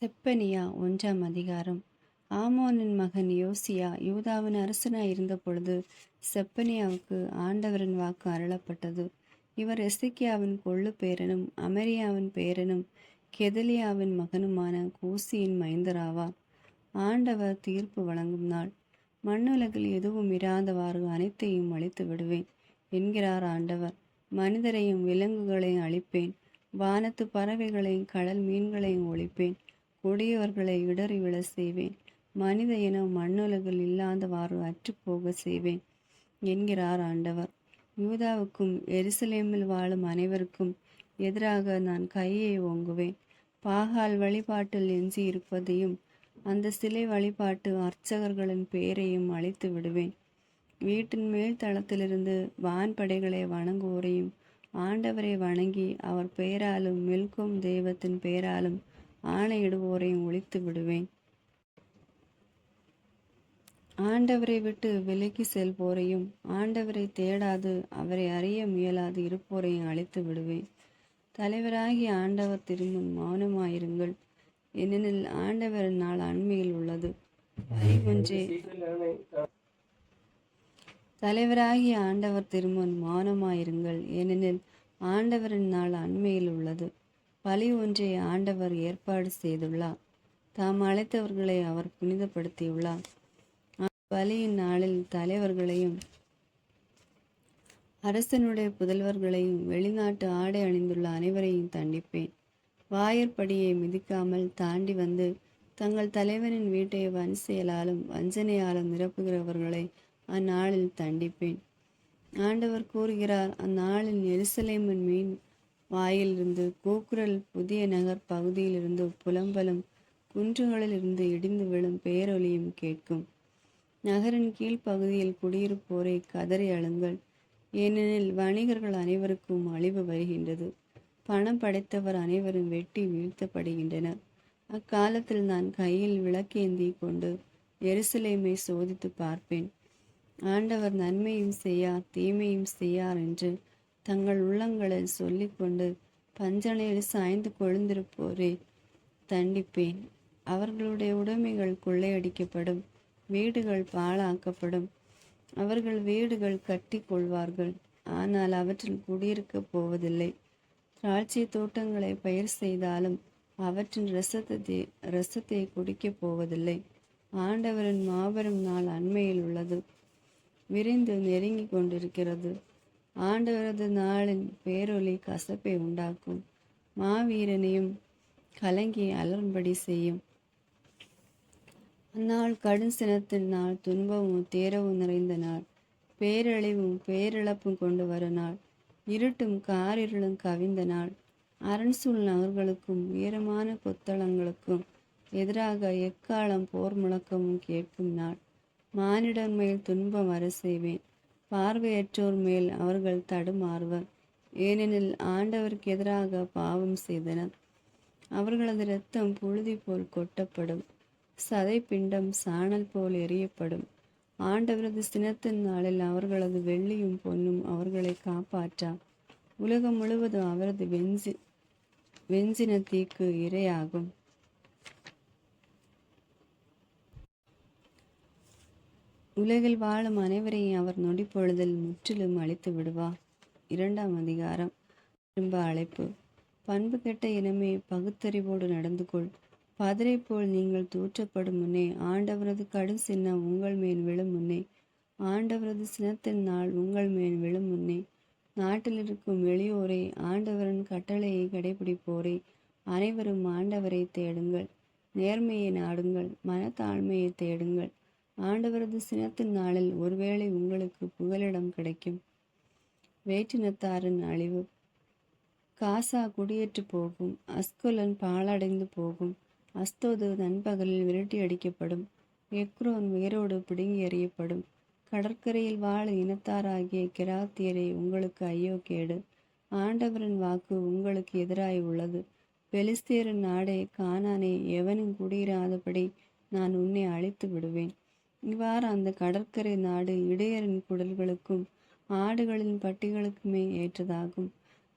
செப்பனியா 1ஆம் அதிகாரம். ஆமோனின் மகன் யோசியா யூதாவின் அரசனாய் இருந்தபொழுது செப்பனியாவுக்கு ஆண்டவரின் வாக்கு அருளப்பட்டது. இவர் எசேக்கியாவின் கொள்ளு பேரனும் அமரியாவின் பேரனும் கெதலியாவின் மகனுமான கூசியின் மைந்தராவார். ஆண்டவர் தீர்ப்பு வழங்கும் நாள். மண்ணுலகில் எதுவும் இராதவாறு அனைத்தையும் அழித்து விடுவேன் என்கிறார் ஆண்டவர். மனிதரையும் விலங்குகளையும் அழிப்பேன், வானத்து பறவைகளையும் கடல் மீன்களையும் ஒழிப்பேன், கொடியவர்களை இடறி விழ செய்வேன், மனித இனம் மண்ணுலகில் இல்லாதவாறு அற்றுப்போக செய்வேன் என்கிறார் ஆண்டவர். யூதாவுக்கும் எருசலேமில் வாழும் அனைவருக்கும் எதிராக நான் கையை ஓங்குவேன். பாகால் வழிபாட்டில் எஞ்சி இருப்பதையும் அந்த சிலை வழிபாட்டு அர்ச்சகர்களின் பெயரையும் அழித்து விடுவேன். வீட்டின் மேல் தளத்திலிருந்து வான்படைகளை வணங்குவோரையும் ஆண்டவரை வணங்கி அவர் பெயராலும் மில்கோம் தெய்வத்தின் பெயராலும் ஆணையிடுவோரையும் ஒழித்து விடுவேன். ஆண்டவரை விட்டு விலகி செல்வோரையும் ஆண்டவரை தேடாது அவரை அறிய முயலாது இருப்போரையும் அழித்து விடுவேன். தலைவராகிய ஆண்டவர் திருமுன் மௌனமாயிருங்கள், ஏனெனில் ஆண்டவரின் நாள் அண்மையில் உள்ளது. தலைவராகிய ஆண்டவர் திருமுன் மௌனமாயிருங்கள், ஏனெனில் ஆண்டவரின் நாள் அண்மையில் உள்ளது. பலி ஒன்றை ஆண்டவர் ஏற்பாடு செய்துள்ளார். தாம் அழைத்தவர்களை அவர் புனிதப்படுத்தியுள்ளார். பலியின் நாளில் தலைவர்களையும் அரசனுடைய புதல்வர்களையும் வெளிநாட்டு ஆடை அணிந்துள்ள அனைவரையும் தண்டிப்பேன். வாயிற்படியை மிதிக்காமல் தாண்டி வந்து தங்கள் தலைவனின் வீட்டை வன் செயலாலும் வஞ்சனையாலும் நிரப்புகிறவர்களை அந்நாளில் தண்டிப்பேன். ஆண்டவர் கூறுகிறார், அந்நாளில் எருசலேமின் மீன் வாயிலிருந்து கூக்குரல், புதிய நகர் பகுதியிலிருந்து புலம்பலும், குன்றுகளிலிருந்து இடிந்து விழும் பேரொலியும் கேட்கும். நகரின் கீழ்ப்பகுதியில் குடியிருப்போரை கதறி அழுங்கள், ஏனெனில் வணிகர்கள் அனைவருக்கும் அழிவு வருகின்றது. பணம் படைத்தவர் அனைவரும் வெட்டி வீழ்த்தப்படுகின்றனர். அக்காலத்தில் நான் கையில் விளக்கேந்தி கொண்டு எருசலேமை சோதித்து பார்ப்பேன். ஆண்டவர் நன்மையும் செய்யார் தீமையும் செய்யார் என்று தங்கள் உள்ளங்களில் சொல்லிக்கொண்டு பஞ்சனையில் சாய்ந்து கொழுந்திருப்போரே தண்டிப்பேன். அவர்களுடைய உடைமைகள் கொள்ளையடிக்கப்படும், வீடுகள் பாழாக்கப்படும். அவர்கள் வீடுகள் கட்டி கொள்வார்கள், ஆனால் அவற்றில் குடியிருக்கப் போவதில்லை. திராட்சை தோட்டங்களை பயிர் செய்தாலும் அவற்றின் இரசத்தை குடிக்கப் போவதில்லை. ஆண்டவரின் மாபெரும் நாள் அண்மையில் உள்ளது, விரைந்து நெருங்கி கொண்டிருக்கிறது. ஆண்டவரது நாளின் பேரொலி கசப்பை உண்டாக்கும், மாவீரனையும் கலங்கி அலறும்படி செய்யும். அந்நாள் கடும் சினத்தின் நாள், துன்பமும் தேரவும் நிறைந்த நாள், பேரழிவும் பேரிழப்பும் கொண்டு வரும் நாள், இருட்டும் காரிருளும் கவிந்த நாள், அரண்சூழ் நகர்களுக்கும் உயரமான கொத்தளங்களுக்கும் எதிராக எக்காலம் போர் முழக்கமும் கேட்கும் நாள். மானிடர் மேல் துன்பம் வர செய்வேன், பார்வையற்றோர் மேல் அவர்கள் தடுமாறுவர், ஏனெனில் ஆண்டவருக்கு எதிராக பாவம் செய்தனர். அவர்களது இரத்தம் புழுதி போல் கொட்டப்படும், சதை பிண்டம் சாணல் போல் எரியப்படும். ஆண்டவரது சினத்தின் நாளில் அவர்களது வெள்ளியும் பொன்னும் அவர்களை காப்பாற்றா. உலகம் முழுவதும் அவரது வெஞ்சினத்தீக்கு இரையாகும். உலகில் வாழும் அனைவரையும் அவர் நொடி பொழுதில் முற்றிலும் அழித்து விடுவார். 2ஆம் அதிகாரம். திரும்ப அழைப்பு. பண்பு கெட்ட இனமே, பகுத்தறிவோடு நடந்து கொள். பதரை போல் நீங்கள் தூற்றப்படும் முன்னே, ஆண்டவரது கடும் சின்னம் உங்கள் மேல் விழும் முன்னே, ஆண்டவரது சினத்தின் நாள் உங்கள் மேல் விழும் முன்னே, நாட்டில் இருக்கும் எளியோரை, ஆண்டவரின் கட்டளையை கடைபிடிப்போரே, அனைவரும் ஆண்டவரை தேடுங்கள், நேர்மையை நாடுங்கள், மனத்தாழ்மையை தேடுங்கள். ஆண்டவரது சினத்தின் நாளில் ஒருவேளை உங்களுக்கு புகலிடம் கிடைக்கும். வேற்றினத்தாரின் அழிவு. காசா குடியேற்று போகும், அஸ்கலோன் பாழடைந்து போகும், அஸ்தோது நண்பகலில் விரட்டி அடிக்கப்படும், எக்ரோன் வேரோடு பிடுங்கி எறியப்படும். கடற்கரையில் வாழும் இனத்தாராகிய கிராத்தியரை, உங்களுக்கு ஐயோ கேடு. ஆண்டவரின் வாக்கு உங்களுக்கு எதிராய் உள்ளது. பெலிஸ்தியரின் நாடே, கானானே, எவனும் குடியிராதபடி நான் உன்னை அழித்து விடுவேன். இவ்வாறு அந்த கடற்கரை நாடு இடையரின் குடல்களுக்கும் ஆடுகளின் பட்டிகளுக்குமே ஏற்றதாகும்.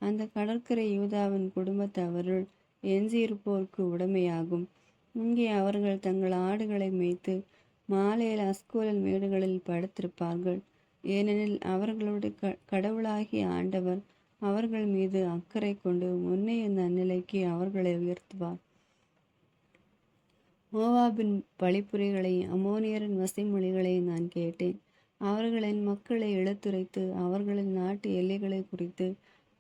அந்த கடற்கரை யூதாவின் குடும்பத்தவருள் எஞ்சியிருப்போருக்கு உடைமையாகும். இங்கே அவர்கள் தங்கள் ஆடுகளை மேய்த்து மாலையில் அஸ்கோலன் மேடுகளில் படுத்திருப்பார்கள். ஏனெனில் அவர்களுடைய கடவுளாகிய ஆண்டவர் அவர்கள் மீது அக்கறை கொண்டு முன்னைய நன்னிலைக்கு அவர்களை உயர்த்துவார். மோவாபின் பழிப்புரைகளை அம்மோனியரின் வசைமொழிகளை நான் கேட்டேன். அவர்களின் மக்களை இழுத்துரைத்து அவர்களின் நாட்டு எல்லைகளை குறித்து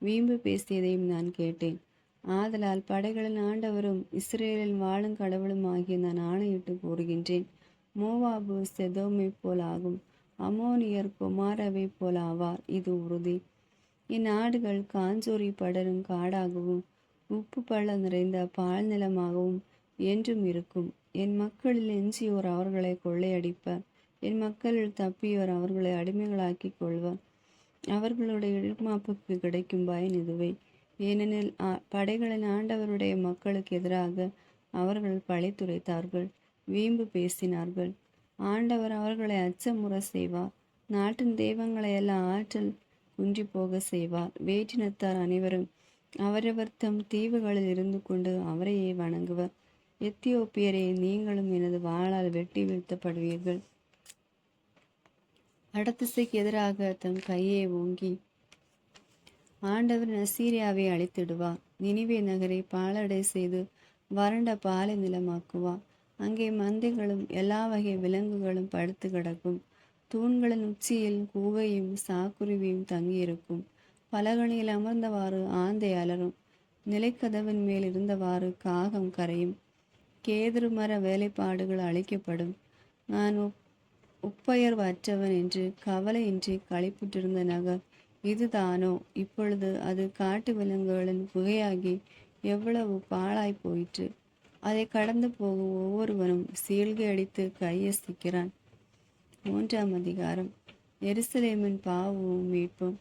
வீம்பு பேசியதையும் நான் கேட்டேன். ஆதலால் படைகளின் ஆண்டவரும் இஸ்ரேலில் வாழும் கடவுளும் ஆகிய நான் ஆணையிட்டு கூறுகின்றேன், மோவாபு செதோமை போல் ஆகும், அமோனியர் கொமாரவை போல் ஆவார், இது உறுதி. இந்நாடுகள் காஞ்சோரி படரும் காடாகவும் உப்பு பள்ளம் நிறைந்த பால் நிலமாகவும் என்றும் இருக்கும். என் மக்களில் எஞ்சியோர் அவர்களை கொள்ளையடிப்பர், என் மக்களில் தப்பியோர் அவர்களை அடிமைகளாக்கி கொள்வர். அவர்களுடைய இடுமாப்புக்கு கிடைக்கும் பயன் இதுவே. ஏனெனில் படைகளின் ஆண்டவருடைய மக்களுக்கு எதிராக அவர்கள் பழித்துரைத்தார்கள், வீம்பு பேசினார்கள். ஆண்டவர் அவர்களை அச்சமுற செய்வார், நாட்டின் தெய்வங்களை எல்லாம் ஆற்றல் குன்றி போக செய்வார். வேற்றினத்தார் அனைவரும் அவரவர் தம் தீவுகளில் இருந்து கொண்டு அவரையே வணங்குவர். எத்தியோப்பியரே, நீங்களும் எனது வாளால் வெட்டி வீழ்த்தப்படுவீர்கள். வடதிசைக்கு எதிராக தம் கையை ஓங்கி ஆண்டவர் அசீரியாவை அழித்திடுவார். நினிவே நகரை பாலடை செய்து வறண்ட பாலை நிலமாக்குவார். அங்கே மந்தைகளும் எல்லா வகை விலங்குகளும் படுத்து கிடக்கும். தூண்களின் உச்சியில் கூவையும் சாக்குருவியும் தங்கியிருக்கும். பலகணியில் அமர்ந்தவாறு ஆந்தை அலரும். நிலைக்கதவின் மேல் இருந்தவாறு காகம் கரையும். கேதுரு மர வேலைப்பாடுகள் அழிக்கப்படும். நான் உப்பெயர்வற்றவன் என்று கவலையின்றி களிப்புற்றிருந்த நகர் இதுதானோ? இப்பொழுது அது காட்டு விலங்குகளின் குகையாகி எவ்வளவு பாழாய் போயிற்று. அதை கடந்து போகும் ஒவ்வொருவனும் சீழ்கை அடித்து கையசிக்கிறான். 3ஆம் அதிகாரம். எருசலேமின் பாவமும் மீட்பும்.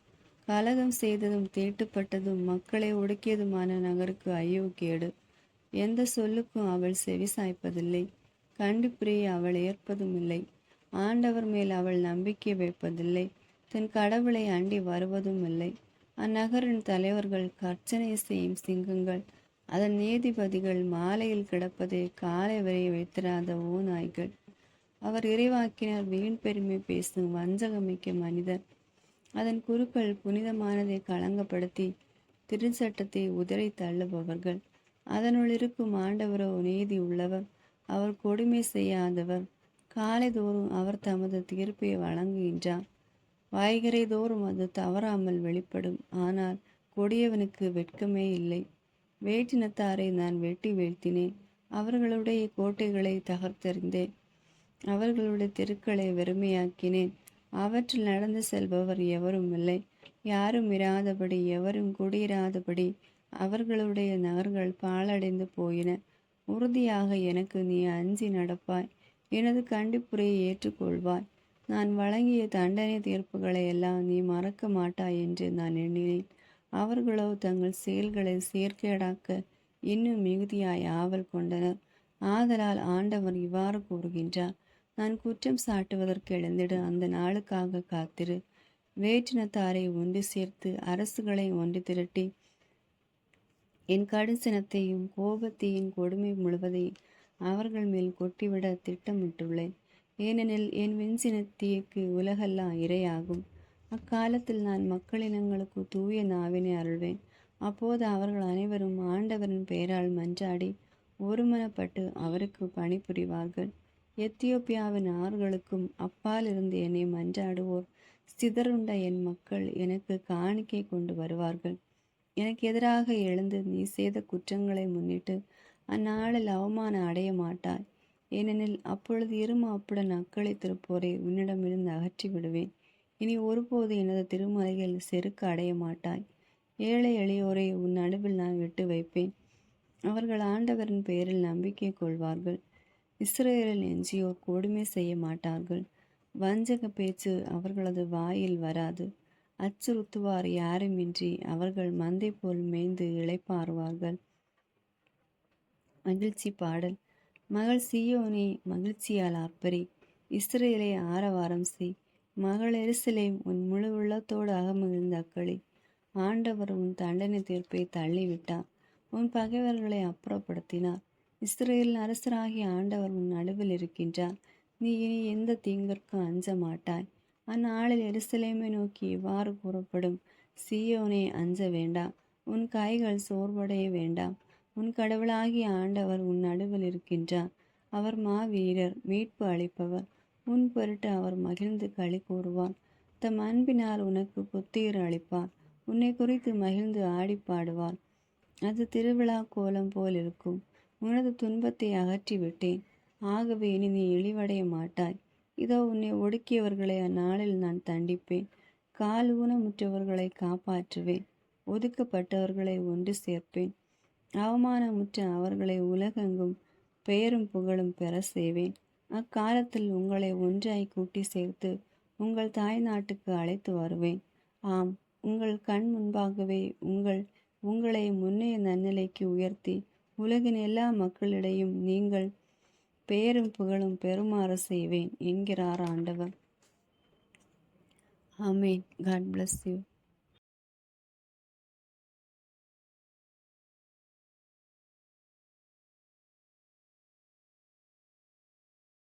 கலகம் செய்ததும் தீட்டுப்பட்டதும் மக்களை ஒடுக்கியதுமான நகருக்கு ஐயோ கேடு. எந்த சொல்லுக்கும் அவள் செவிசாய்ப்பதில்லை, கண்டிப்புரையை அவள் ஏற்பதும் இல்லை. ஆண்டவர் மேல் அவள் நம்பிக்கை வைப்பதில்லை, தன் கடவுளை அண்டி வருவதும் இல்லை. அந்நகரின் தலைவர்கள் கர்ச்சனை செய்யும் சிங்கங்கள், அதன் நீதிபதிகள் மாலையில் கிடப்பதை காலை வரை வைத்திராத ஓநாய்கள். அவர் இறைவாக்கினர் வீண் பெருமை பேசும் வஞ்சகமிக்க மனிதர். அதன் குருக்கள் புனிதமானதை களங்கப்படுத்தி திருச்சட்டத்தை உதறி தள்ளுபவர்கள். அதனுள் இருக்கும் ஆண்டவரோ நீதி உள்ளவர், அவர் கொடுமை செய்யாதவர். காலை தோறும் அவர் தமது தீர்ப்பை வழங்குகின்றார். வாய்கரை தோறும் அது தவறாமல் வெளிப்படும். ஆனால் கொடியவனுக்கு வெட்கமே இல்லை. வேற்றினத்தாரை நான் வெட்டி வீழ்த்தினேன், அவர்களுடைய கோட்டைகளை தகர்த்தெறிந்தேன், அவர்களுடைய தெருக்களை வெறுமையாக்கினேன். அவற்றில் நடந்து செல்பவர் எவரும் இல்லை, யாரும் இராதபடி எவரும் குடியிராதபடி அவர்களுடைய நகர்கள் பாழடைந்து போயின. உறுதியாக எனக்கு நீ அஞ்சி நடப்பாய், எனது கண்டிப்புரையை ஏற்றுக்கொள்வாய். நான் வழங்கிய தண்டனை தீர்ப்புகளை எல்லாம் நீ மறக்க மாட்டாய் என்று நான் எண்ணினேன். அவர்களோ தங்கள் செயல்களை செயற்கேடாக்க இன்னும் மிகுதியாய் ஆவல் கொண்டனர். ஆதலால் ஆண்டவர் இவ்வாறு கூறுகின்றார், நான் குற்றம் சாட்டுவதற்கு எழுந்திடு, அந்த நாளுக்காக காத்திரு. வேற்றினத்தாரை ஒன்று சேர்த்து அரசுகளை ஒன்று திரட்டி என் கடுஞ்சினத்தையும் கோபத்தையும் கொடுமை முழுவதையும் அவர்கள் மேல் கொட்டிவிட திட்டமிட்டுள்ளேன். ஏனெனில் என் வெஞ்சினத்திற்கு உலகெல்லாம் இரையாகும். அக்காலத்தில் நான் மக்களினங்களுக்கு தூய நாவினை அருள்வேன். அப்போது அவர்கள் அனைவரும் ஆண்டவரின் பெயரால் மன்றாடி ஒருமனப்பட்டு அவருக்கு பணிபுரிவார்கள். எத்தியோப்பியாவின் ஆறுகளுக்கும் அப்பால் இருந்து என்னை மன்றாடுவோர் சிதறுண்ட என் மக்கள் எனக்கு காணிக்கை கொண்டு வருவார்கள். எனக்கு எதிராக எழுந்து நீ செய்த குற்றங்களை முன்னிட்டு அந்நாளில் அவமானம் அடைய மாட்டாய். ஏனெனில் அப்பொழுது இருமாப்புடன் அக்களித்திருப்போரை உன்னிடமிருந்து அகற்றி விடுவேன். இனி ஒருபோது எனது திருமலையில் செருக்கு அடைய மாட்டாய். ஏழை எளியோரை உன் நடுவில் நான் விட்டு வைப்பேன். அவர்கள் ஆண்டவரின் பெயரில் நம்பிக்கை கொள்வார்கள். இஸ்ரேலில் எஞ்சியோர் கொடுமை செய்ய மாட்டார்கள். வஞ்சக பேச்சு அவர்களது வாயில் வராது. அச்சுறுத்துவார் யாருமின்றி அவர்கள் மந்தை போல் மேய்ந்து இளைப்பாறுவார்கள். மகிழ்ச்சி பாடல். மகள் சீயோனே, மகிழ்ச்சியால் ஆர்ப்பரி, இஸ்ரேலை ஆரவாரம் செய். மகள் எருசலேம், உன் முழு உள்ளத்தோடு அகமகிழ்ந்த அக்களி. ஆண்டவர் உன் தண்டனை தீர்ப்பை தள்ளிவிட்டார், உன் பகைவர்களை அப்புறப்படுத்தினார். இஸ்ரவேலின் அரசராகிய ஆண்டவர் உன் நடுவில் இருக்கின்றார். நீ இனி எந்த தீங்கிற்கும் அஞ்ச மாட்டாய். அந்நாளில் எருசலேமை நோக்கி இவ்வாறு கூறப்படும்: சீயோனே, அஞ்ச வேண்டாம், உன் கைகள் சோர்வடைய வேண்டாம். உன் கடவுளாகிய ஆண்டவர் உன் நடுவில் இருக்கின்றார். அவர் மாவீரர், மீட்பு அளிப்பவர். உன் பொருட்டு அவர் மகிழ்ந்து களி கூறுவார். தம் அன்பினால் உனக்கு புத்துயிர் அளிப்பார். உன்னை குறித்து மகிழ்ந்து ஆடி பாடுவார். அது திருவிழா கோலம் போல் இருக்கும். உனது துன்பத்தை அகற்றி விட்டேன், ஆகவே இனி நீ இழிவடைய மாட்டாய். இதோ உன்னை ஒடுக்கியவர்களை அந்நாளில் நான் தண்டிப்பேன். கால் ஊனமுற்றவர்களை காப்பாற்றுவேன். ஒதுக்கப்பட்டவர்களை ஒன்று சேர்ப்பேன். அவமானமுற்ற அவர்களை உலகெங்கும் பெயரும் புகழும் பெற செய்வேன். அக்காலத்தில் உங்களை ஒன்றாய் கூட்டி சேர்த்து உங்கள் தாய் நாட்டுக்கு அழைத்து வருவேன். ஆம், உங்கள் கண் முன்பாகவே உங்களை முன்னைய நன்னிலைக்கு உயர்த்தி உலகின் எல்லா மக்களிடையும் நீங்கள் பெயரும் புகழும் பெறுமாறு செய்வேன் என்கிறார் ஆண்டவர். ஆமேன். God bless you.